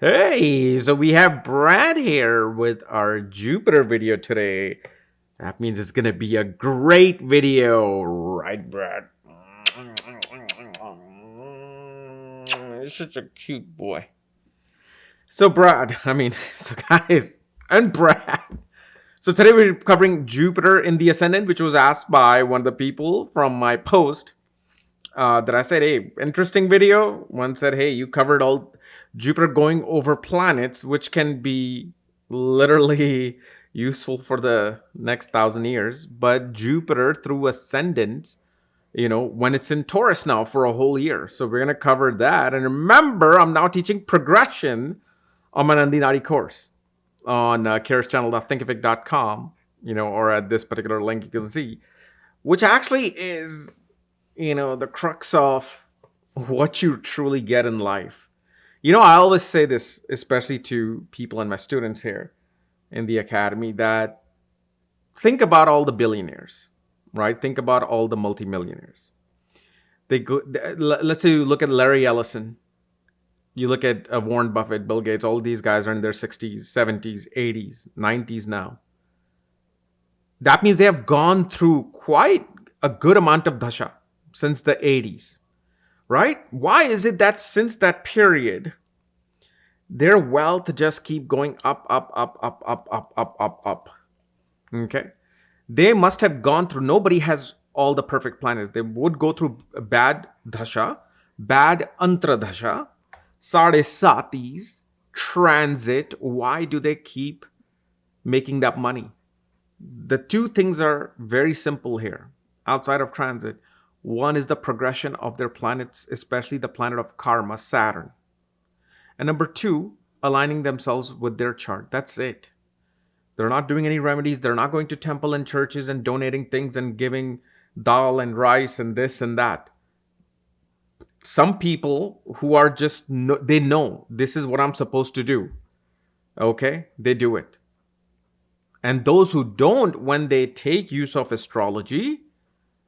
Hey, so we have Brad here with our Jupiter video today. That means it's going to be a great video, right, Brad? He's such a cute boy. So, guys, and Brad. So, today we're covering Jupiter in the Ascendant, which was asked by one of the people from my post. That I said, hey, interesting video. One said, hey, you covered all Jupiter going over planets, which can be literally useful for the next 1,000 years. But Jupiter through ascendant, when it's in Taurus now for a whole year. So we're going to cover that. And remember, I'm now teaching progression on my Nandi Nadi course on careschannel.thinkific.com, or at this particular link you can see, which actually is the crux of what you truly get in life. I always say this, especially to people and my students here in the academy, that think about all the billionaires, right? Think about all the multimillionaires. Let's say you look at Larry Ellison, you look at Warren Buffett, Bill Gates, all these guys are in their 60s, 70s, 80s, 90s now. That means they have gone through quite a good amount of dasha since the 80s, right? Why is it that since that period, their wealth just keep going up, up, up, up, up, up, up, up, up? Okay. They must have gone through, nobody has all the perfect planets. They would go through bad dasha, bad antradasha, sade satis, transit. Why do they keep making that money? The two things are very simple here outside of transit. One is the progression of their planets, especially the planet of karma, Saturn. And number two, aligning themselves with their chart. That's it. They're not doing any remedies. They're not going to temple and churches and donating things and giving dal and rice and this and that. Some people who are they know this is what I'm supposed to do. Okay? They do it. And those who don't, when they take use of astrology,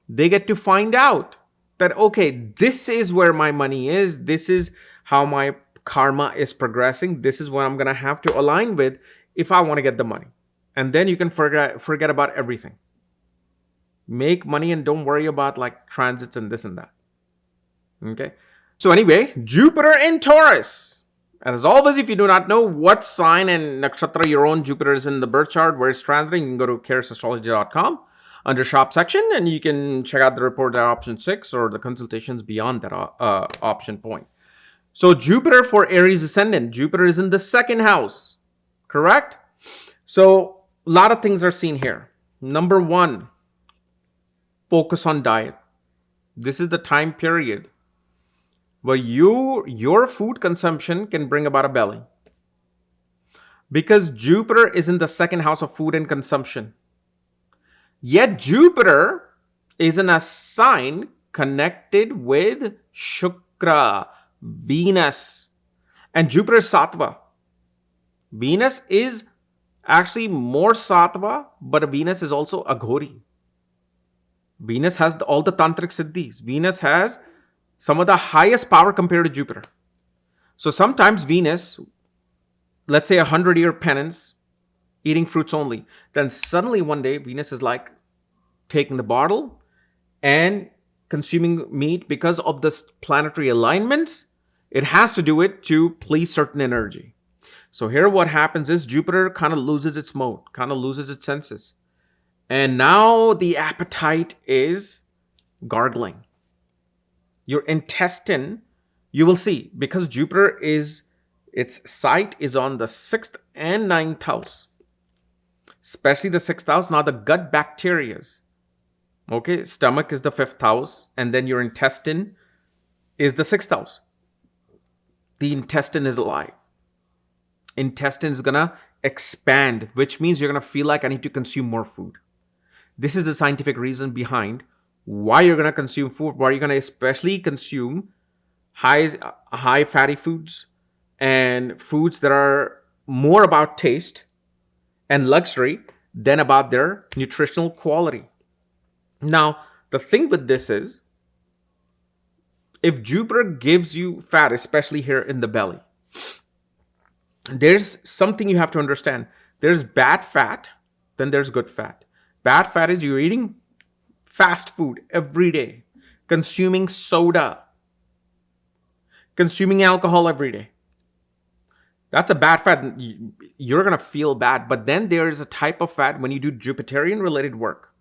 they get to find out that, okay, this is where my money is. This is how my karma is progressing. This is what I'm going to have to align with if I want to get the money. And then you can forget about everything. Make money and don't worry about like transits and this and that. Okay. So anyway, Jupiter in Taurus. And as always, if you do not know what sign and nakshatra your own Jupiter is in the birth chart, where it's transiting, you can go to caresastrology.com. under shop section, and you can check out the report at option 6 or the consultations beyond that option point. So Jupiter for Aries ascendant. Jupiter is in the second house, correct? So a lot of things are seen here. Number one, focus on diet. This is the time period where your food consumption can bring about a belly. Because Jupiter is in the second house of food and consumption. Yet Jupiter is in a sign connected with Shukra, Venus. And Jupiter is Sattva. Venus is actually more Sattva, but Venus is also Aghori. Venus has all the Tantric Siddhis. Venus has some of the highest power compared to Jupiter. So sometimes Venus, let's say 100-year penance, eating fruits only. Then suddenly one day, Venus is like taking the bottle and consuming meat because of the planetary alignments. It has to do it to please certain energy. So here what happens is Jupiter kind of loses its mode, kind of loses its senses. And now the appetite is gargling. Your intestine, you will see, because Jupiter its site is on the 6th and 9th house. Especially the 6th house, now the gut bacterias. Okay, stomach is the 5th house, and then your intestine is the 6th house. The intestine is alive. Intestine is gonna expand, which means you're gonna feel like I need to consume more food. This is the scientific reason behind why you're gonna consume food, why you're gonna especially consume high fatty foods and foods that are more about taste and luxury than about their nutritional quality. Now, the thing with this is, if Jupiter gives you fat, especially here in the belly, There's something you have to understand. There's bad fat, then there's good fat. Bad fat is you're eating fast food every day, consuming soda, consuming alcohol every day. That's a bad fat. You're going to feel bad. But then there is a type of fat when you do Jupiterian related work.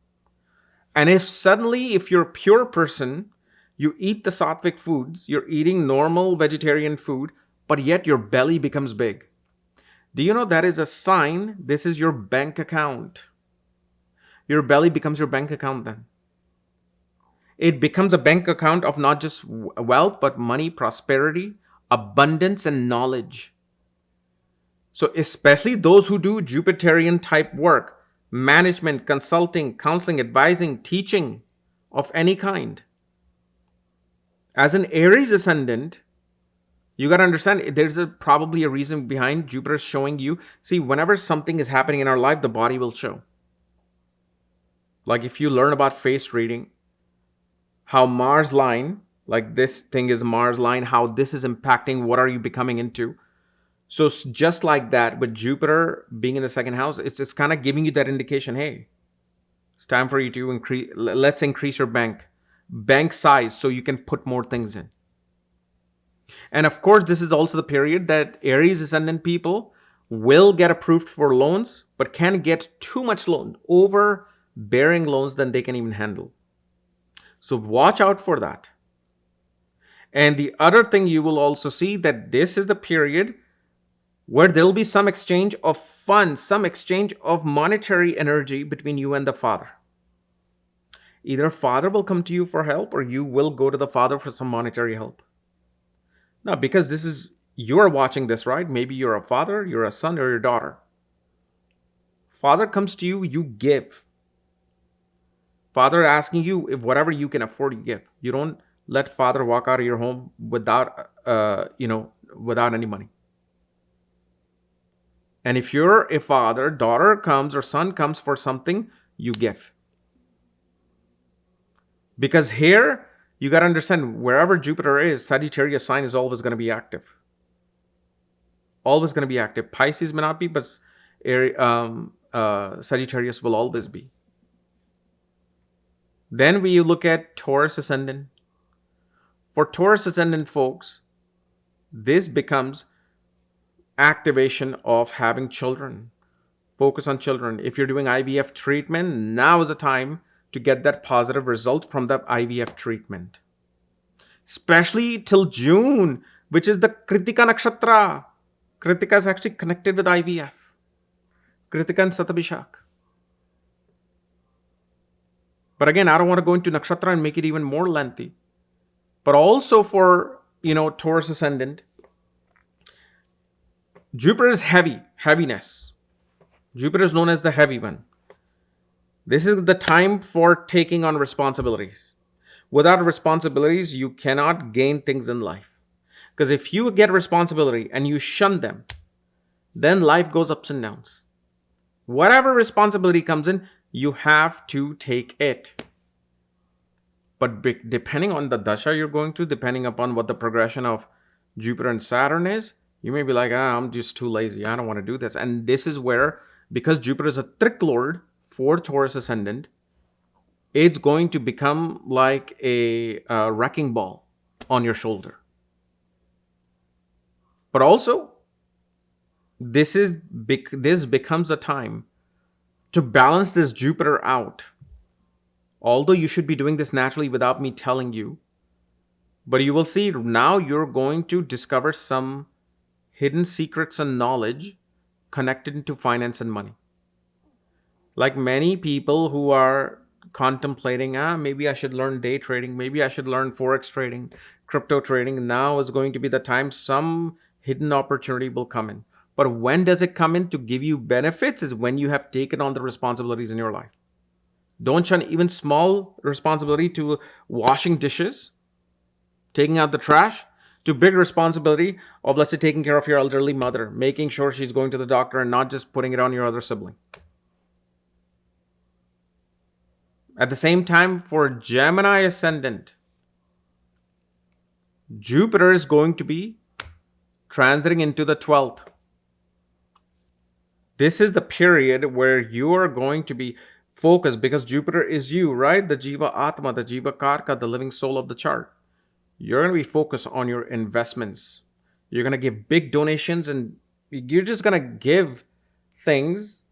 And if suddenly, if you're a pure person, you eat the sattvic foods, you're eating normal vegetarian food, but yet your belly becomes big. Do you know that is a sign? This is your bank account. Your belly becomes your bank account then. It becomes a bank account of not just wealth, but money, prosperity, abundance, and knowledge. So especially those who do Jupiterian type work, management, consulting, counseling, advising, teaching of any kind. As an Aries ascendant, you got to understand there's probably a reason behind Jupiter showing you. See, whenever something is happening in our life, the body will show. Like if you learn about face reading, how Mars line, like this thing is Mars line, how this is impacting what are you becoming into. So just like that, with Jupiter being in the second house, it's kind of giving you that indication, hey, it's time for you to let's increase your bank size so you can put more things in. And of course, this is also the period that Aries ascendant people will get approved for loans, but can get too much loan, overbearing loans than they can even handle. So watch out for that. And the other thing you will also see that this is the period where there will be some exchange of funds, some exchange of monetary energy between you and the father. Either father will come to you for help or you will go to the father for some monetary help. Now, because you're watching this, right? Maybe you're a father, you're a son, or your daughter. Father comes to you, you give. Father asking you if whatever you can afford, you give. You don't let father walk out of your home without any money. And if you're a father, daughter comes or son comes for something, you give. Because here, you got to understand, wherever Jupiter is, Sagittarius sign is always going to be active. Always going to be active. Pisces may not be, but Sagittarius will always be. Then we look at Taurus ascendant. For Taurus ascendant folks, this becomes activation of having children. Focus on children. If you're doing IVF treatment, now is the time to get that positive result from the IVF treatment. Especially till June, which is the Kritika Nakshatra. Kritika is actually connected with IVF. Kritika and Satabhishak. But again, I don't want to go into Nakshatra and make it even more lengthy. But also for, Taurus ascendant, Jupiter is heaviness. Jupiter is known as the heavy one. This is the time for taking on responsibilities. Without responsibilities, you cannot gain things in life. Because if you get responsibility and you shun them, then life goes ups and downs. Whatever responsibility comes in, you have to take it. But depending on the dasha you're going through, depending upon what the progression of Jupiter and Saturn is, you may be like, I'm just too lazy. I don't want to do this. And this is where, because Jupiter is a trick lord for Taurus ascendant, it's going to become like a wrecking ball on your shoulder. But also, this becomes a time to balance this Jupiter out. Although you should be doing this naturally without me telling you. But you will see now you're going to discover some hidden secrets and knowledge connected to finance and money. Like many people who are contemplating, maybe I should learn day trading, maybe I should learn forex trading, crypto trading. Now is going to be the time some hidden opportunity will come in. But when does it come in to give you benefits is when you have taken on the responsibilities in your life. Don't shun even small responsibility to washing dishes, taking out the trash, to big responsibility of, let's say, taking care of your elderly mother, making sure she's going to the doctor and not just putting it on your other sibling. At the same time, for Gemini ascendant, Jupiter is going to be transiting into the 12th. This is the period where you are going to be focused, because Jupiter is you, right? The Jiva Atma, the Jiva Karka, the living soul of the chart. You're going to be focused on your investments. You're going to give big donations, and you're just going to give things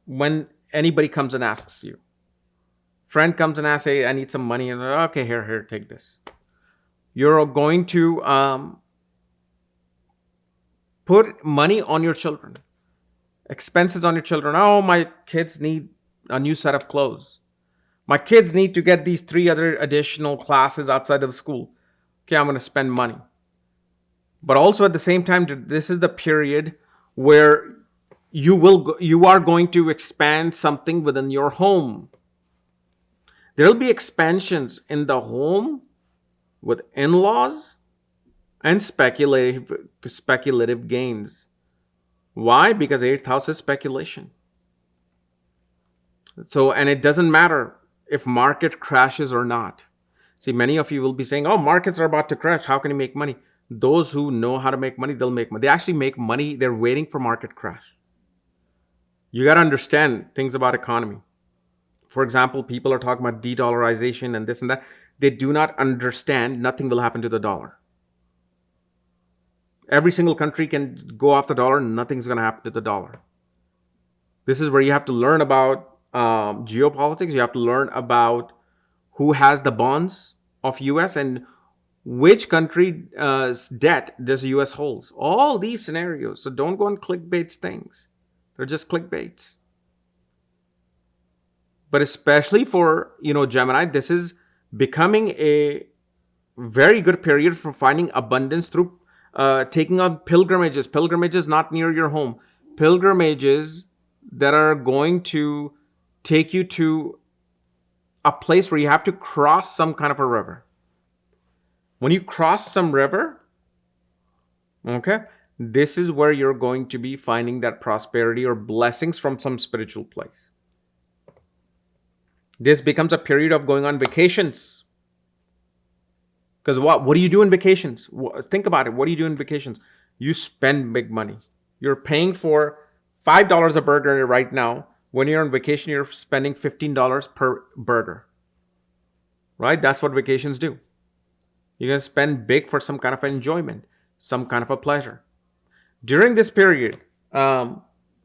when anybody comes and asks you. Friend comes and asks, hey, I need some money. And okay, here, take this. You're going to put money on your children. Expenses on your children. Oh, my kids need a new set of clothes. My kids need to get these 3 other additional classes outside of school. Okay, I'm going to spend money. But also at the same time, this is the period where you are going to expand something within your home. There will be expansions in the home with in-laws and speculative gains. Why? Because 8th house is speculation. So, and it doesn't matter if market crashes or not. See, many of you will be saying, oh, markets are about to crash. How can you make money? Those who know how to make money, they'll make money. They actually make money. They're waiting for market crash. You got to understand things about economy. For example, people are talking about de-dollarization and this and that. They do not understand nothing will happen to the dollar. Every single country can go off the dollar. Nothing's going to happen to the dollar. This is where you have to learn about geopolitics. You have to learn about who has the bonds of US and which country's debt does the US holds. All these scenarios. So don't go on clickbait things. They're just clickbaits. But especially for, Gemini, this is becoming a very good period for finding abundance through taking on pilgrimages. Pilgrimages not near your home. Pilgrimages that are going to take you to a place where you have to cross some kind of a river. When you cross some river, okay, this is where you're going to be finding that prosperity or blessings from some spiritual place. This becomes a period of going on vacations. Because what do you do in vacations? Think about it. What do you do in vacations? You spend big money. You're paying for $5 a burger right now. When you're on vacation, you're spending $15 per burger. Right? That's what vacations do. You're going to spend big for some kind of enjoyment, some kind of a pleasure. During this period,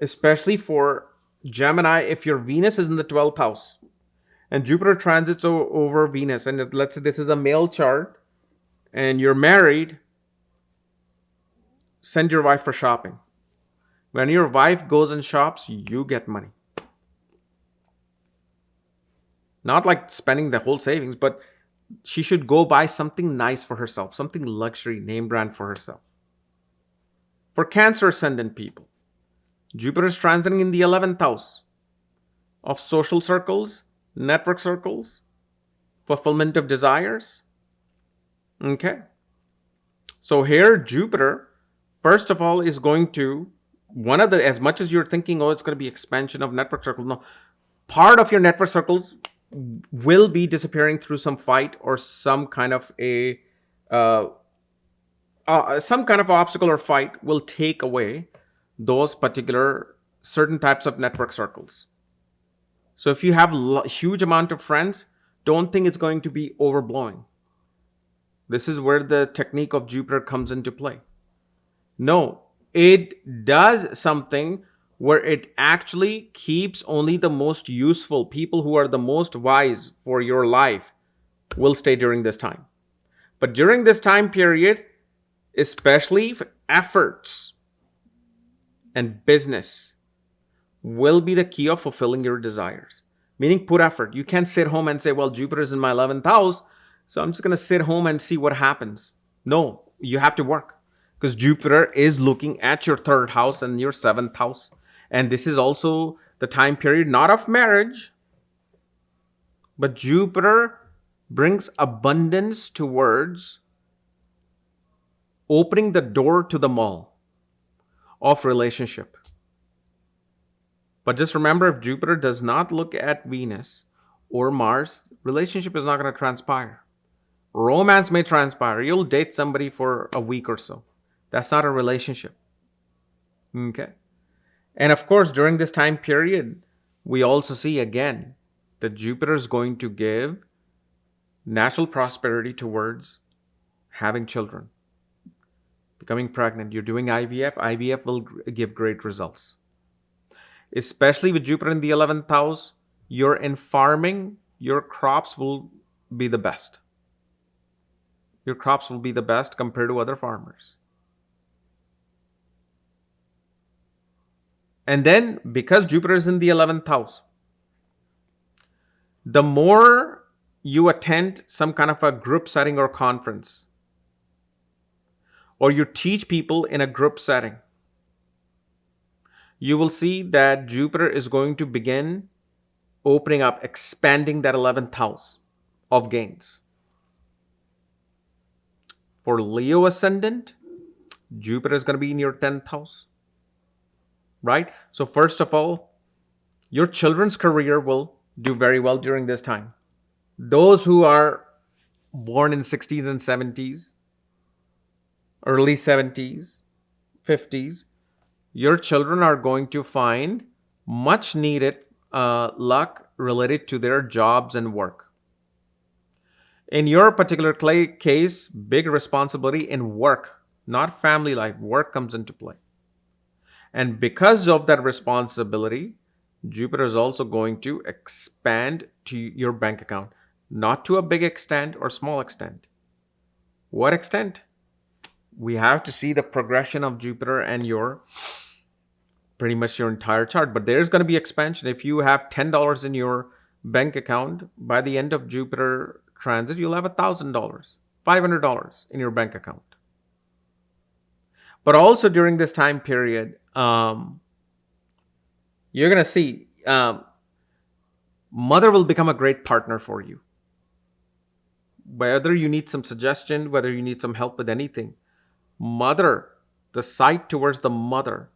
especially for Gemini, if your Venus is in the 12th house and Jupiter transits over Venus, and let's say this is a male chart and you're married, send your wife for shopping. When your wife goes and shops, you get money. Not like spending the whole savings, but she should go buy something nice for herself, something luxury, name brand for herself. For Cancer ascendant people, Jupiter is transiting in the 11th house of social circles, network circles, fulfillment of desires. Okay. So here, Jupiter, first of all, is going to, as much as you're thinking, oh, it's going to be expansion of network circles. No, part of your network circles will be disappearing through some fight or some kind of some kind of obstacle or fight will take away those particular certain types of network circles. So if you have a huge amount of friends, don't think it's going to be overblowing. This is where the technique of Jupiter comes into play. No, it does something where it actually keeps only the most useful people who are the most wise for your life will stay during this time. But during this time period, especially efforts and business will be the key of fulfilling your desires. Meaning put effort. You can't sit home and say, well, Jupiter is in my 11th house, so I'm just going to sit home and see what happens. No, you have to work. Because Jupiter is looking at your 3rd house and your 7th house. And this is also the time period, not of marriage, but Jupiter brings abundance towards opening the door to the mall of relationship. But just remember, if Jupiter does not look at Venus or Mars, relationship is not going to transpire. Romance may transpire. You'll date somebody for a week or so. That's not a relationship. Okay. And of course, during this time period, we also see again that Jupiter is going to give natural prosperity towards having children, becoming pregnant. You're doing IVF, IVF will give great results. Especially with Jupiter in the 11th house, you're in farming, your crops will be the best. Your crops will be the best compared to other farmers. And then, because Jupiter is in the 11th house, the more you attend some kind of a group setting or conference, or you teach people in a group setting, you will see that Jupiter is going to begin opening up, expanding that 11th house of gains. For Leo ascendant, Jupiter is going to be in your 10th house, right? So first of all, your children's career will do very well during this time. Those who are born in 60s and 70s, early 70s, 50s, your children are going to find much needed luck related to their jobs and work. In your particular case, big responsibility in work, not family life. Work comes into play. And because of that responsibility, Jupiter is also going to expand to your bank account, not to a big extent or small extent. What extent? We have to see the progression of Jupiter and pretty much your entire chart. But there's going to be expansion. If you have $10 in your bank account, by the end of Jupiter transit, you'll have $1,000, $500 in your bank account. But also during this time period, you're going to see mother will become a great partner for you. Whether you need some suggestion, whether you need some help with anything, mother, the sight towards the mother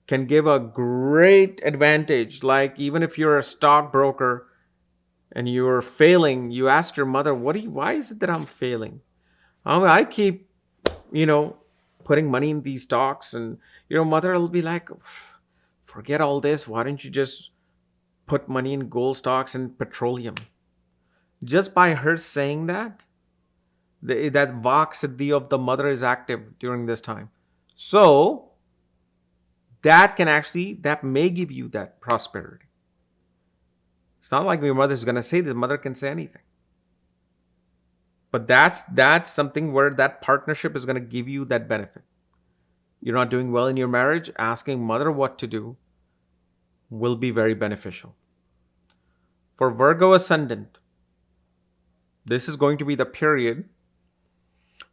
can give a great advantage. Like even if you're a stockbroker and you're failing, you ask your mother, why is it that I'm failing? I keep, putting money in these stocks, and your mother will be like, forget all this. Why don't you just put money in gold stocks and petroleum? Just by her saying that, that Vak Siddhi of the mother is active during this time. So that may give you that prosperity. It's not like your mother is going to say, the mother can say anything. But that's something where that partnership is going to give you that benefit. You're not doing well in your marriage, asking mother what to do will be very beneficial. For Virgo ascendant, this is going to be the period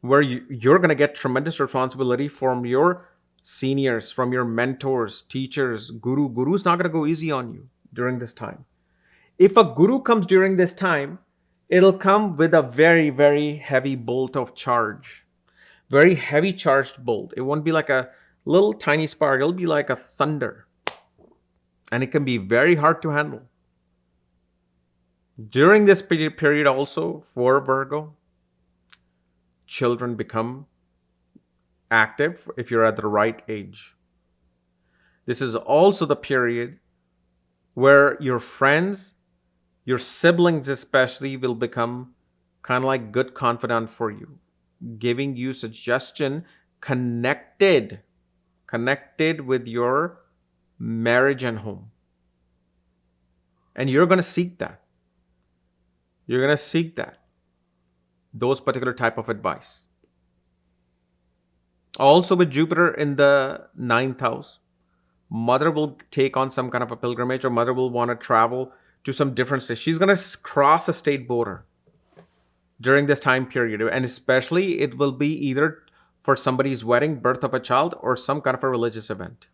where you're going to get tremendous responsibility from your seniors, from your mentors, teachers, guru. Guru's not going to go easy on you during this time. If a guru comes during this time, it'll come with a very, very heavy bolt of charge. Very heavy charged bolt. It won't be like a little tiny spark. It'll be like a thunder. And it can be very hard to handle. During this period also, for Virgo, children become active if you're at the right age. This is also the period where your friends, your siblings especially, will become kind of like good confidant for you, giving you suggestion connected with your marriage and home. And you're going to seek that. You're going to seek those particular type of advice. Also with Jupiter in the 9th house, mother will take on some kind of a pilgrimage, or mother will want to travel to some different state. She's going to cross a state border during this time period. And especially it will be either for somebody's wedding, birth of a child, or some kind of a religious event.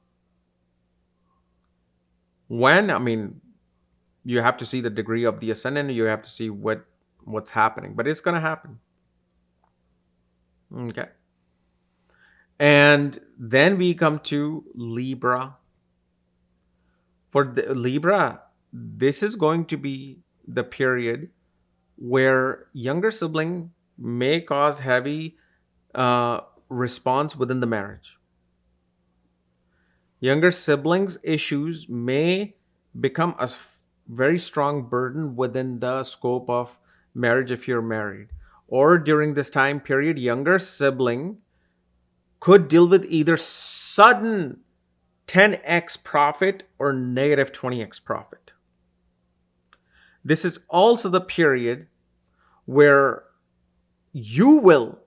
You have to see the degree of the ascendant. You have to see what's happening. But it's going to happen. Okay. And then we come to Libra. For Libra, this is going to be the period where younger sibling may cause heavy response within the marriage. Younger siblings issues may become a very strong burden within the scope of marriage if you're married. Or during this time period, younger sibling could deal with either sudden 10x profit or negative 20x profit. This is also the period where you will,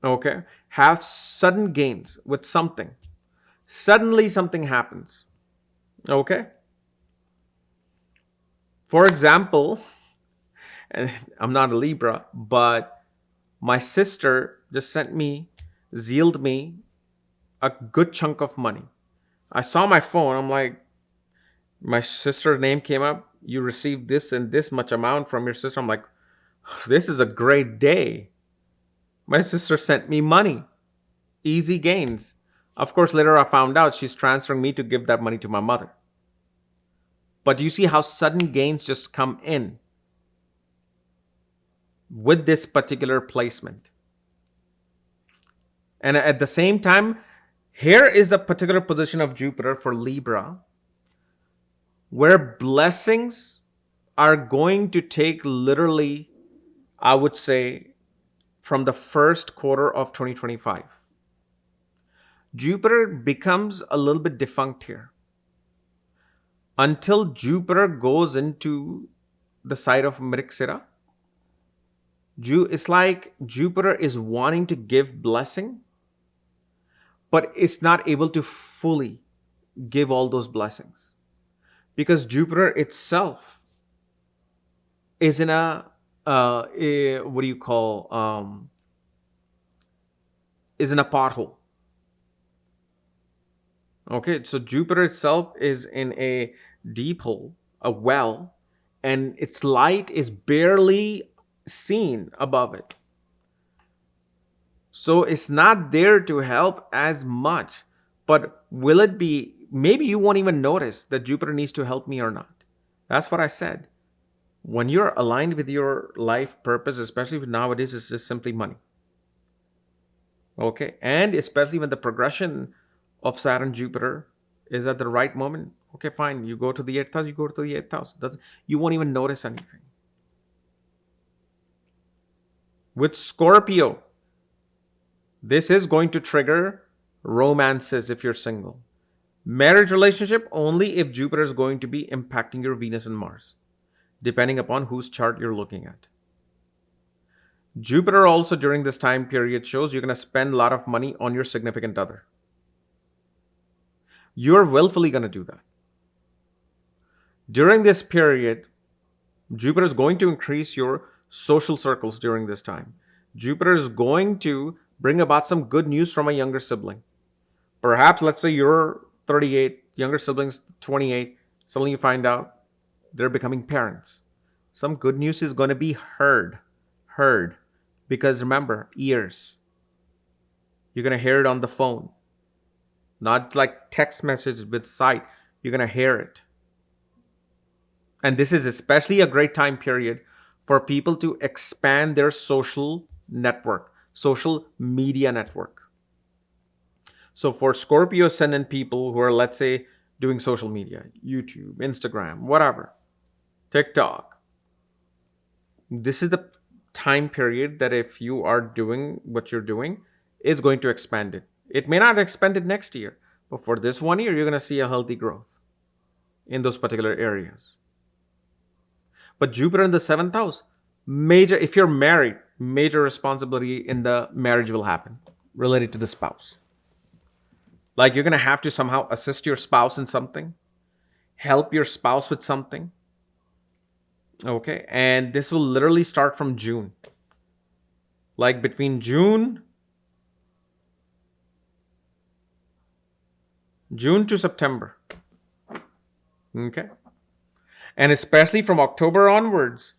okay, have sudden gains with something. Suddenly something happens. Okay? For example, and I'm not a Libra, but my sister just zealed me a good chunk of money. I saw my phone. I'm like, my sister's name came up. You received this and this much amount from your sister. I'm like, this is a great day. My sister sent me money. Easy gains. Of course, later I found out she's transferring me to give that money to my mother. But you see how sudden gains just come in with this particular placement. And at the same time, here is the particular position of Jupiter for Libra, where blessings are going to take literally, I would say, from the first quarter of 2025. Jupiter becomes a little bit defunct here. Until Jupiter goes into the side of Mriksira, it's like Jupiter is wanting to give blessing, but it's not able to fully give all those blessings. Because Jupiter itself is in is in a pothole. Okay, so Jupiter itself is in a deep hole, a well, and its light is barely seen above it. So it's not there to help as much. But will it be, maybe you won't even notice that Jupiter needs to help me or not. That's what I said. When you're aligned with your life purpose, especially nowadays, it's just simply money. Okay, and especially when the progression of Saturn Jupiter is at the right moment, okay, fine, you go to the 8th house, you go to the 8th house. You won't even notice anything. With Scorpio, this is going to trigger romances if you're single. Marriage relationship only if Jupiter is going to be impacting your Venus and Mars, depending upon whose chart you're looking at. Jupiter also during this time period shows you're going to spend a lot of money on your significant other. You're willfully going to do that. During this period, Jupiter is going to increase your social circles during this time. Jupiter is going to bring about some good news from a younger sibling. Perhaps, let's say you're 38, younger siblings 28, suddenly you find out they're becoming parents. Some good news is going to be heard. Because remember, ears. You're going to hear it on the phone. Not like text message with sight. You're going to hear it. And this is especially a great time period for people to expand their social network, social media network. So for Scorpio ascendant people who are, let's say, doing social media, YouTube, Instagram, whatever, TikTok, this is the time period that if you are doing what you're doing, is going to expand it. It may not expand it next year, but for this 1 year, you're going to see a healthy growth in those particular areas. But Jupiter in the 7th house, if you're married, major responsibility in the marriage will happen related to the spouse. Like you're going to have to somehow assist your spouse in something, help your spouse with something. Okay, and this will literally start from June. Like between June to September. Okay. And especially from October onwards,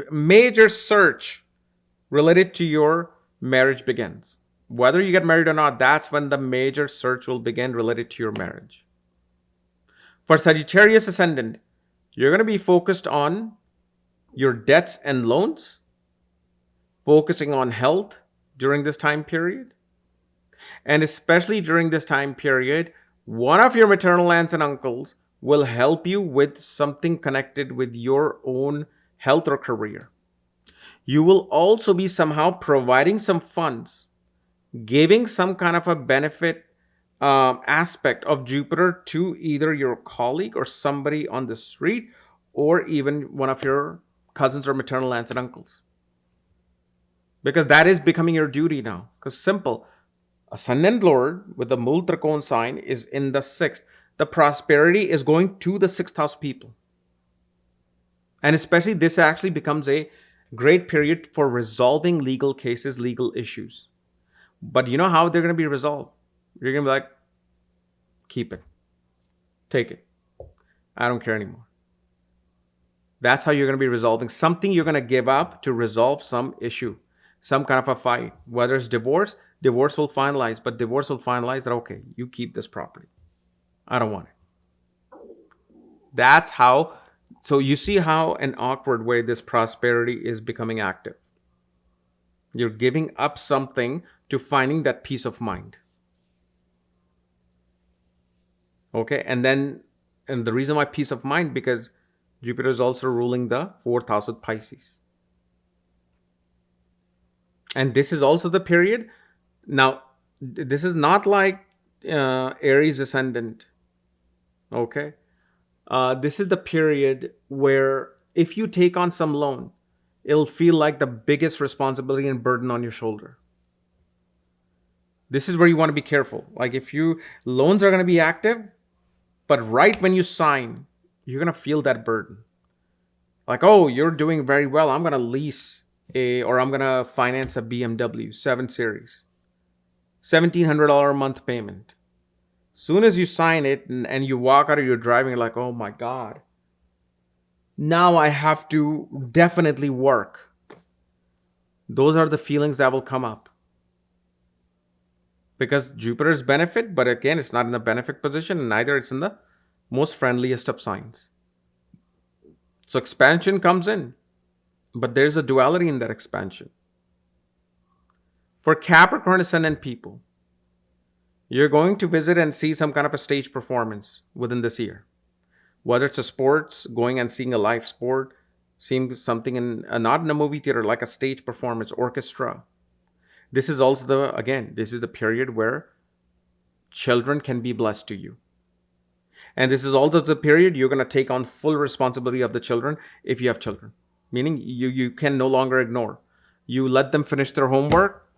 major search related to your marriage begins. Whether you get married or not, that's when the major search will begin related to your marriage. For Sagittarius ascendant, you're going to be focused on your debts and loans, focusing on health during this time period. And especially during this time period, one of your maternal aunts and uncles will help you with something connected with your own health or career. You will also be somehow providing some funds, giving some kind of a benefit aspect of Jupiter to either your colleague or somebody on the street, or even one of your cousins or maternal aunts and uncles. Because that is becoming your duty now. Because simple, Ascendant Lord with the Mul Trikon sign is in the 6th. The prosperity is going to the 6th house people. And especially this actually becomes a great period for resolving legal cases, legal issues. But you know how they're going to be resolved? You're going to be like, keep it. Take it. I don't care anymore. That's how you're going to be resolving something you're going to give up to resolve some issue, some kind of a fight. Whether it's divorce will finalize, but divorce will finalize that, okay, you keep this property. I don't want it. That's how. So you see how an awkward way this prosperity is becoming active. You're giving up something to finding that peace of mind. Okay, and the reason why peace of mind, because Jupiter is also ruling the 4th house with Pisces. And this is also the period. Now, this is not like Aries ascendant. Okay. This is the period where if you take on some loan, it'll feel like the biggest responsibility and burden on your shoulder. This is where you want to be careful. Like loans are going to be active, but right when you sign, you're going to feel that burden. Like, oh, you're doing very well. I'm going to lease or I'm going to finance a BMW 7 Series. $1,700 a month payment. Soon as you sign it and you walk out of your driving, you're like, oh my God. Now I have to definitely work. Those are the feelings that will come up. Because Jupiter's benefit, but again, it's not in a benefit position, and neither it's in the most friendliest of signs. So expansion comes in, but there's a duality in that expansion. For Capricorn ascendant people, you're going to visit and see some kind of a stage performance within this year. Whether it's a sports, going and seeing a live sport, seeing something not in a movie theater, like a stage performance, orchestra. This is also this is the period where children can be blessed to you. And this is also the period you're going to take on full responsibility of the children if you have children. Meaning you can no longer ignore. You let them finish their homework.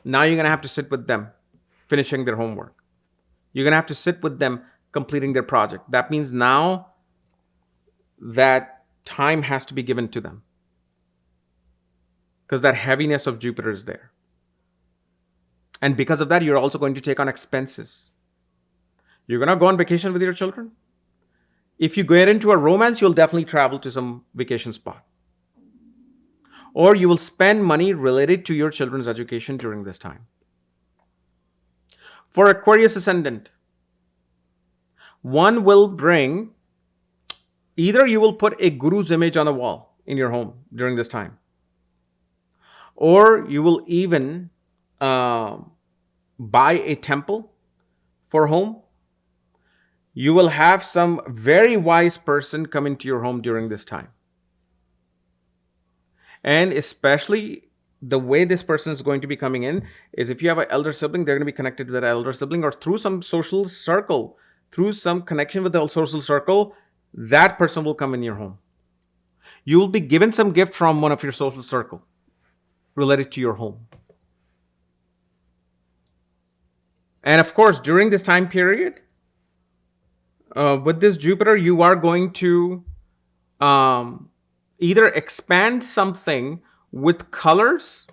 Now you're going to have to sit with them finishing their homework. You're going to have to sit with them completing their project. That means now that time has to be given to them. Because that heaviness of Jupiter is there. And because of that, you're also going to take on expenses. You're going to go on vacation with your children. If you get into a romance, you'll definitely travel to some vacation spot. Or you will spend money related to your children's education during this time. For Aquarius ascendant, one will bring, either you will put a guru's image on the wall in your home during this time. Or you will even buy a temple for home. You will have some very wise person come into your home during this time. And especially the way this person is going to be coming in is if you have an elder sibling, they're going to be connected to that elder sibling, or through some social circle, through some connection with the social circle, that person will come in your home. You will be given some gift from one of your social circle related to your home. And of course, during this time period, with this Jupiter, you are going to either expand something with colors,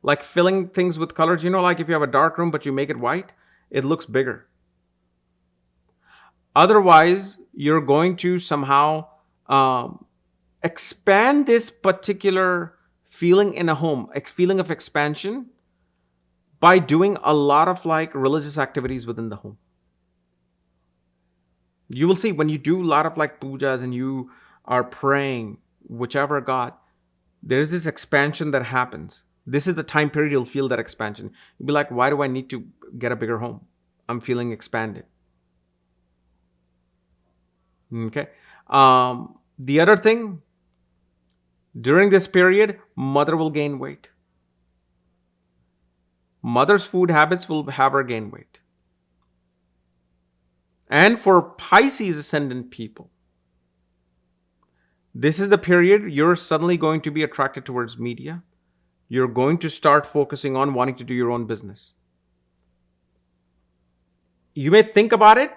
like filling things with colors. You know, like if you have a dark room, but you make it white, it looks bigger. Otherwise, you're going to somehow expand this particular feeling in a home, a feeling of expansion, by doing a lot of like religious activities within the home. You will see when you do a lot of like pujas and you are praying, whichever God, there's this expansion that happens. This is the time period you'll feel that expansion. You'll be like, why do I need to get a bigger home? I'm feeling expanded. Okay. The other thing, during this period, mother will gain weight. Mother's food habits will have her gain weight. And for Pisces ascendant people, this is the period you're suddenly going to be attracted towards media. You're going to start focusing on wanting to do your own business. You may think about it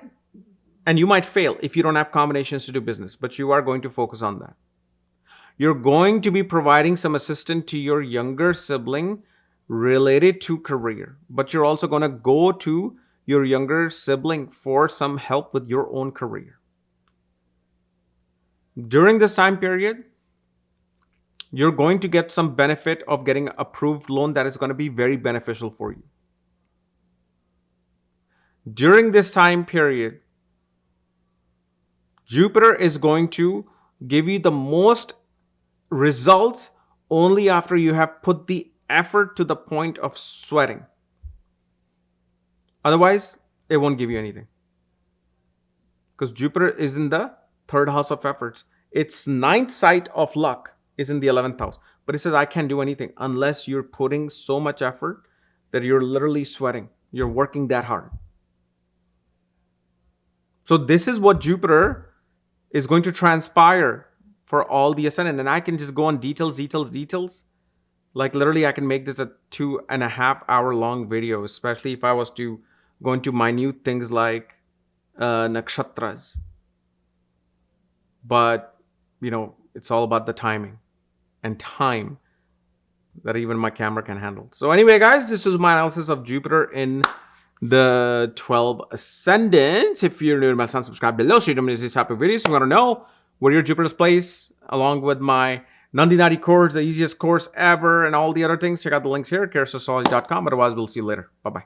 and you might fail if you don't have combinations to do business, but you are going to focus on that. You're going to be providing some assistance to your younger sibling related to career, but you're also going to go to your younger sibling for some help with your own career. During this time period, you're going to get some benefit of getting an approved loan that is going to be very beneficial for you. During this time period, Jupiter is going to give you the most results only after you have put the effort to the point of sweating. Otherwise, it won't give you anything. Because Jupiter is in the third house of efforts. Its ninth site of luck is in the 11th house. But it says, I can't do anything unless you're putting so much effort that you're literally sweating. You're working that hard. So this is what Jupiter is going to transpire for all the ascendant. And I can just go on details. Like literally I can make this a 2.5 hour long video, especially if I was to go into minute things like nakshatras. But, it's all about the timing and time that even my camera can handle. So anyway, guys, this is my analysis of Jupiter in the 12 ascendants. If you're new to my channel, subscribe below so you don't miss these type of videos. If you want to know where your Jupiter is placed, along with my Nandi Nadi course, the easiest course ever, and all the other things, check out the links here at KapielRaaj.com. Otherwise, we'll see you later. Bye-bye.